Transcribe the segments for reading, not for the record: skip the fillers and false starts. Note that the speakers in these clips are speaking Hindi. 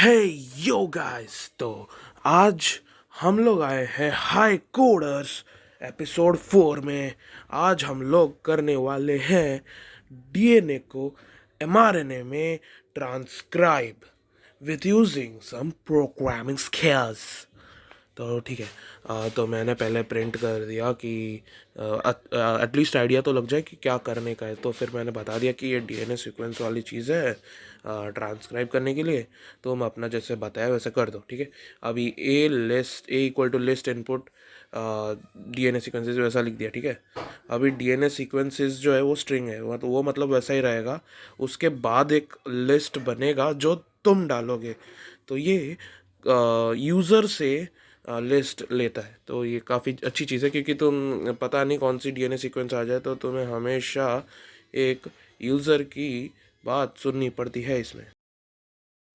हे यो गाइस, तो आज हम लोग आए हैं हाई कोडर्स एपिसोड 4 में। आज हम लोग करने वाले हैं डीएनए को एमआरएनए में transcribe with using some programming skills. तो ठीक है। तो मैंने पहले प्रिंट कर दिया कि एटलीस्ट आइडिया तो लग जाए कि क्या करने का है। तो फिर मैंने बता दिया कि ये डीएनए सीक्वेंस वाली चीज़ है ट्रांसक्राइब करने के लिए। तो हम अपना जैसे बताया वैसे कर दो, ठीक है। अभी A equal to list input DNA sequences वैसा लिख दिया, ठीक है। अभी डीएनए सीक्वेंसेस जो है वो स्ट्रिंग है, वो मतलब वैसा ही रहेगा। उसके बाद एक लिस्ट बनेगा जो तुम डालोगे। तो ये यूज़र से लिस्ट लेता है। तो ये काफ़ी अच्छी चीज़ है, क्योंकि तुम पता नहीं कौन सी डीएनए सीक्वेंस आ जाए, तो तुम्हें हमेशा एक यूज़र की बात सुननी पड़ती है इसमें।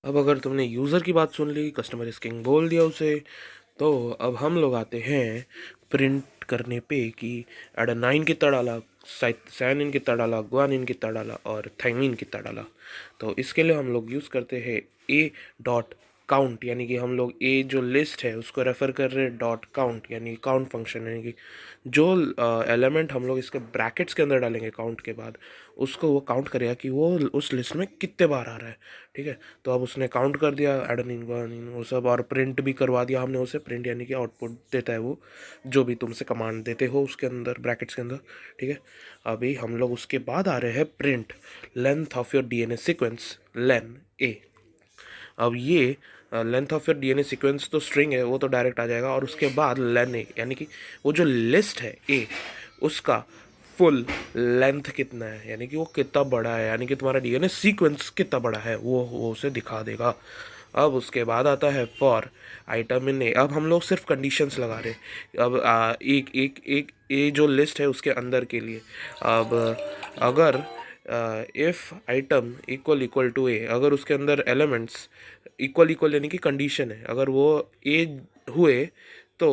अब अगर तुमने यूज़र की बात सुन ली, कस्टमर इज़ किंग बोल दिया उसे, तो अब हम लोग आते हैं प्रिंट करने पे कि एडेनाइन कितना डाला, साइनिन कितना डाला, ग्वानिन कितना डाला और थाइमिन कितना डाला। तो इसके लिए हम लोग यूज़ करते हैं ए डॉट काउंट, यानी कि हम लोग ए जो लिस्ट है उसको रेफ़र कर रहे हैं डॉट काउंट, यानी काउंट फंक्शन। यानी कि जो एलिमेंट हम लोग इसके ब्रैकेट्स के अंदर डालेंगे काउंट के बाद, उसको वो काउंट करेगा कि वो उस लिस्ट में कितने बार आ रहा है, ठीक है। तो अब उसने काउंट कर दिया एडेनिन ग्वानिन वो सब, और प्रिंट भी करवा दिया हमने उसे। प्रिंट यानी कि आउटपुट देता है वो, जो भी तुमसे कमांड देते हो उसके अंदर ब्रैकेट्स के अंदर, ठीक है। अभी हम लोग उसके बाद आ रहे हैं print length of your DNA sequence, len A. अब ये length of your DNA sequence तो स्ट्रिंग है, वो तो डायरेक्ट आ जाएगा। और उसके बाद लेन ए, यानी कि वो जो लिस्ट है ए, उसका फुल लेंथ कितना है, यानी कि वो कितना बड़ा है, यानी कि तुम्हारा डीएनए सीक्वेंस कितना बड़ा है वो उसे दिखा देगा। अब उसके बाद आता है फॉर आइटम इन ए। अब हम लोग सिर्फ कंडीशंस लगा रहे। अब एक एक एक ए जो लिस्ट है उसके अंदर के लिए, अब अगर if item equal equal to A, अगर उसके अंदर एलिमेंट्स इक्वल इक्वल यानी कि कंडीशन है, अगर वो ए हुए तो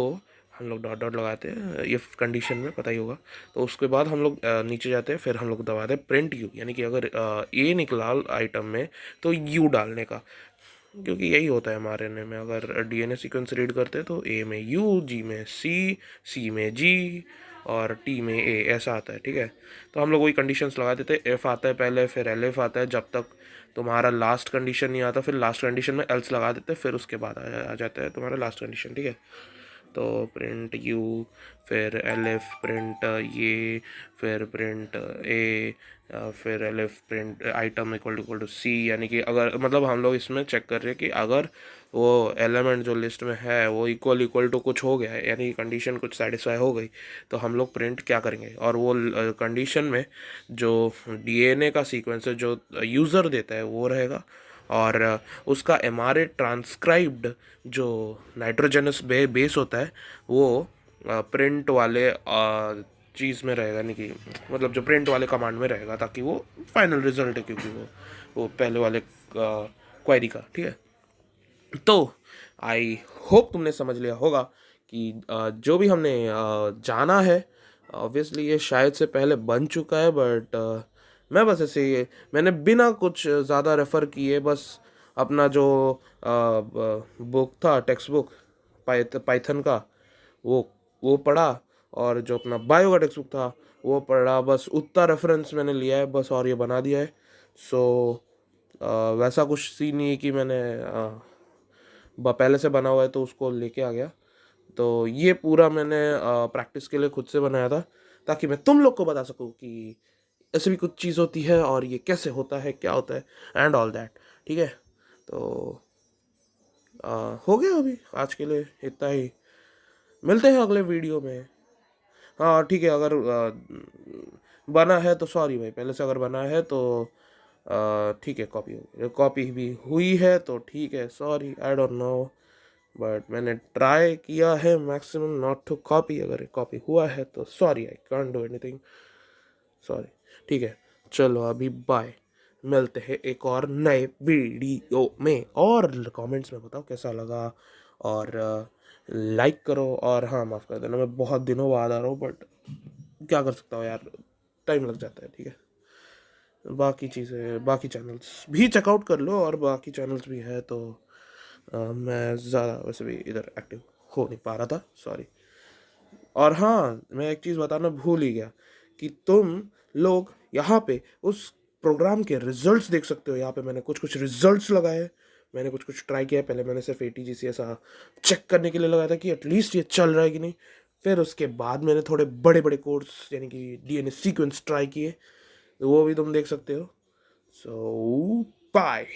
हम लोग डॉट डॉट लगाते हैं, इफ कंडीशन में पता ही होगा। तो उसके बाद हम लोग नीचे जाते हैं, फिर हम लोग दबाते हैं प्रिंट यू, यानी कि अगर ए निकला आइटम में तो यू डालने का, क्योंकि यही होता है हमारे में। अगर डीएनए सीक्वेंस रीड करते हैं तो ए में यू, जी में सी, सी में जी और टी में ए, ऐसा आता है, ठीक है। तो हम लोग वही कंडीशंस लगा देते हैं। एफ आता है पहले, फिर एल एफ आता है, जब तक तुम्हारा लास्ट कंडीशन नहीं आता फिर लास्ट कंडीशन में एल्स लगा देते हैं, फिर उसके बाद आ जाता है तुम्हारा लास्ट कंडीशन, ठीक है। तो प्रिंट यू, फिर एल एफ प्रिंट ये, फिर प्रिंट ए, फिर elif print item equal to C. यानी कि अगर मतलब हम लोग इसमें चेक कर रहे हैं कि अगर वो एलिमेंट जो लिस्ट में है वो इक्वल टू कुछ हो गया है, यानी कंडीशन कुछ सेटिस्फाई हो गई, तो हम लोग प्रिंट क्या करेंगे। और वो कंडीशन में जो डीएनए का सीक्वेंस है जो यूज़र देता है वो रहेगा, और उसका एमआरए ट्रांसक्राइब्ड जो नाइट्रोजनस बेस होता है वो प्रिंट वाले चीज़ में रहेगा, यानी कि मतलब जो प्रिंट वाले कमांड में रहेगा, ताकि वो फाइनल रिजल्ट है, क्योंकि वो पहले वाले क्वेरी का, ठीक है। तो आई होप तुमने समझ लिया होगा कि जो भी हमने जाना है, ऑब्वियसली ये शायद से पहले बन चुका है, बट मैं बस ऐसे मैंने बिना कुछ ज़्यादा रेफ़र किए बस अपना जो बुक था, टेक्स्ट बुक पाइथन का, वो वो पढ़ा, और जो अपना बायो का टेक्स्ट बुक था वो पढ़ा, बस उतना रेफरेंस मैंने लिया है बस, और ये बना दिया है। सो वैसा कुछ सीन नहीं है कि मैंने पहले से बना हुआ है तो उसको लेके आ गया। तो ये पूरा मैंने प्रैक्टिस के लिए खुद से बनाया था, ताकि मैं तुम लोग को बता सकूं कि ऐसे भी कुछ चीज़ होती है और ये कैसे होता है, क्या होता है, एंड ऑल दैट, ठीक है। तो हो गया अभी आज के लिए इतना ही। मिलते हैं अगले वीडियो में। हाँ ठीक है, अगर बना है तो सॉरी भाई, पहले से अगर बना है तो ठीक है, कॉपी भी हुई है तो ठीक है, sorry I don't know, but मैंने ट्राई किया है मैक्सिमम नॉट टू कॉपी। अगर कॉपी हुआ है तो sorry, I can't do anything, sorry, ठीक है। चलो अभी बाय, मिलते हैं एक और नए वीडियो में, और कमेंट्स में बताओ कैसा लगा, और लाइक करो, और हाँ माफ़ कर देना मैं बहुत दिनों बाद आ रहा हूँ, बट क्या कर सकता हूँ यार, टाइम लग जाता है, ठीक है। बाकी चीज़ें, बाकी चैनल्स भी चेकआउट कर लो, और बाकी चैनल्स भी है तो मैं ज़्यादा वैसे भी इधर एक्टिव हो नहीं पा रहा था, सॉरी। और हाँ, मैं एक चीज़ बताना भूल ही गया कि तुम लोग यहाँ पे उस प्रोग्राम के रिजल्ट्स देख सकते हो। यहाँ पे मैंने कुछ कुछ रिजल्ट्स लगाए, मैंने कुछ कुछ ट्राई किया। पहले मैंने सिर्फ ATGC ऐसा चेक करने के लिए लगाया था कि एटलीस्ट ये चल रहा है कि नहीं। फिर उसके बाद मैंने थोड़े बड़े बड़े कोड्स यानी कि DNA सीक्वेंस ट्राई किए, तो वो भी तुम देख सकते हो। सो बाय।